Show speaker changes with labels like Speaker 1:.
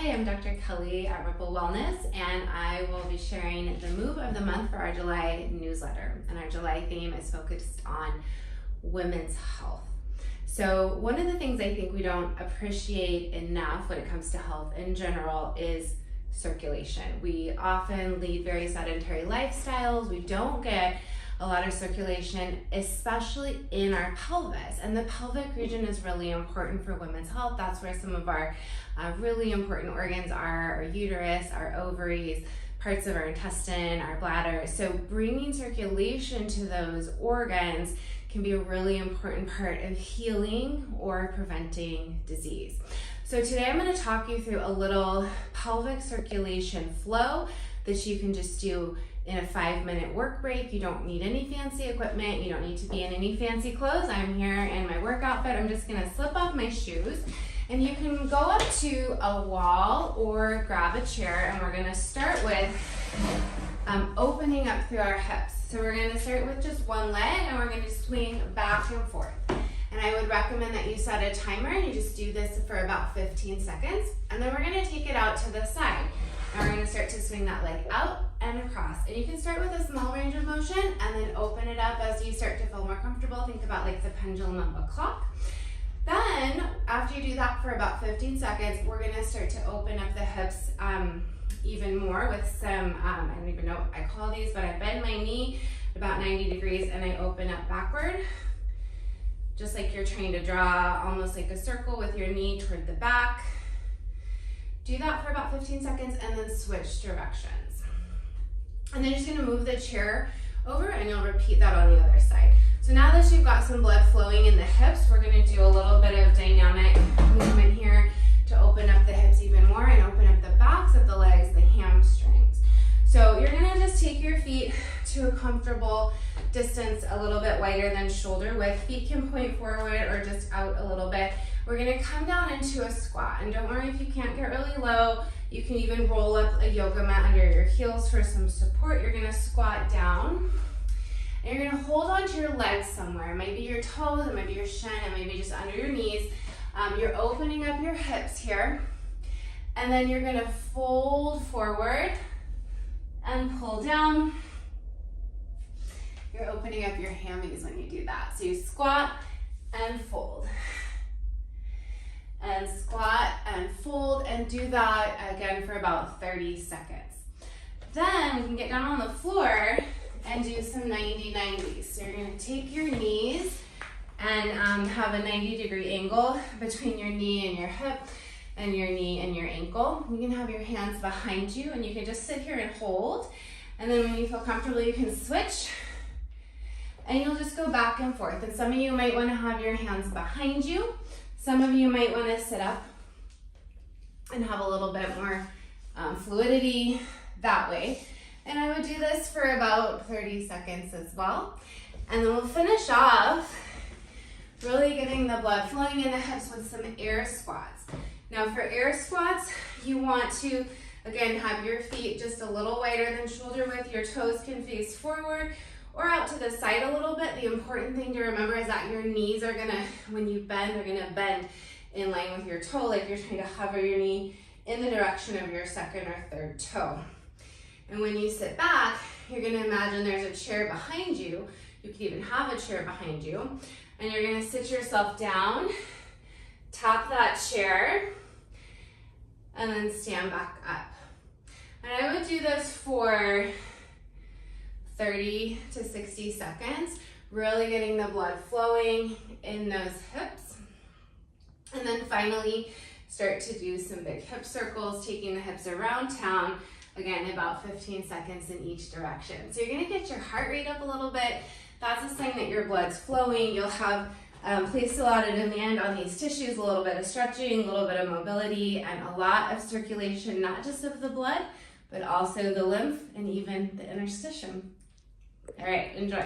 Speaker 1: Hi, I'm Dr. Kelly at Ripple Wellness, and I will be sharing the move of the month for our July newsletter. And our July theme is focused on women's health. So one of the things I think we don't appreciate enough when it comes to health in general is circulation. We often lead very sedentary lifestyles. We don't get a lot of circulation, especially in our pelvis. And the pelvic region is really important for women's health. That's where some of our really important organs are: our uterus, our ovaries, parts of our intestine, our bladder. So bringing circulation to those organs can be a really important part of healing or preventing disease. So today I'm going to talk you through a little pelvic circulation flow that you can just do in a 5-minute work break. You don't need any fancy equipment. You don't need to be in any fancy clothes. I'm here in my work outfit. I'm just going to slip off my shoes, and you can go up to a wall or grab a chair, and we're going to start with opening up through our hips. So we're going to start with just one leg, and we're going to swing back and forth. And I would recommend that you set a timer and you just do this for about 15 seconds. And then we're going to take it out to the side. And we're going to start to swing that leg out and across. And you can start with a small range of motion and then open it up as you start to feel more comfortable. Think about like the pendulum of a clock. Then after you do that for about 15 seconds, we're going to start to open up the hips even more with some, I don't even know what I call these, but I bend my knee about 90 degrees and I open up backward. Just like you're trying to draw almost like a circle with your knee toward the back. Do that for about 15 seconds and then switch directions. And then you're just gonna move the chair over and you'll repeat that on the other side. So now that you've got some blood flowing in the hips, we're gonna do a little bit of dynamic movement here to open up the hips even more and open up the backs of the legs, the hamstrings. So you're gonna just take your feet to a comfortable distance, a little bit wider than shoulder width. Feet can point forward or just out a little bit. We're gonna come down into a squat, and don't worry if you can't get really low. You can even roll up a yoga mat under your heels for some support. You're gonna squat down, and you're gonna hold onto your legs somewhere. It might be your toes, it might be your shin, it might be just under your knees. You're opening up your hips here, and then you're gonna fold forward and pull down. You're opening up your hammies when you do that. So you squat and fold. And squat and fold, and do that again for about 30 seconds. Then we can get down on the floor and do some 90-90s. So you're gonna take your knees and have a 90-degree angle between your knee and your hip and your knee and your ankle. You can have your hands behind you and you can just sit here and hold. And then when you feel comfortable, you can switch. And you'll just go back and forth. And some of you might want to have your hands behind you. Some of you might want to sit up and have a little bit more fluidity that way. And I would do this for about 30 seconds as well. And then we'll finish off really getting the blood flowing in the hips with some air squats. Now for air squats, you want to, again, have your feet just a little wider than shoulder width. Your toes can face forward or out to the side a little bit. The important thing to remember is that your knees are gonna, when you bend, are gonna bend in line with your toe, like you're trying to hover your knee in the direction of your second or third toe. And when you sit back, you're gonna imagine there's a chair behind you. You could even have a chair behind you. And you're gonna sit yourself down, tap that chair, and then stand back up. And I would do this for 30 to 60 seconds, really getting the blood flowing in those hips. And then finally, start to do some big hip circles, taking the hips around town, again, about 15 seconds in each direction. So you're gonna get your heart rate up a little bit. That's a sign that your blood's flowing. You'll have place allotted in the end on these tissues, a little bit of stretching, a little bit of mobility, and a lot of circulation, not just of the blood, but also the lymph and even the interstitium. All right, enjoy.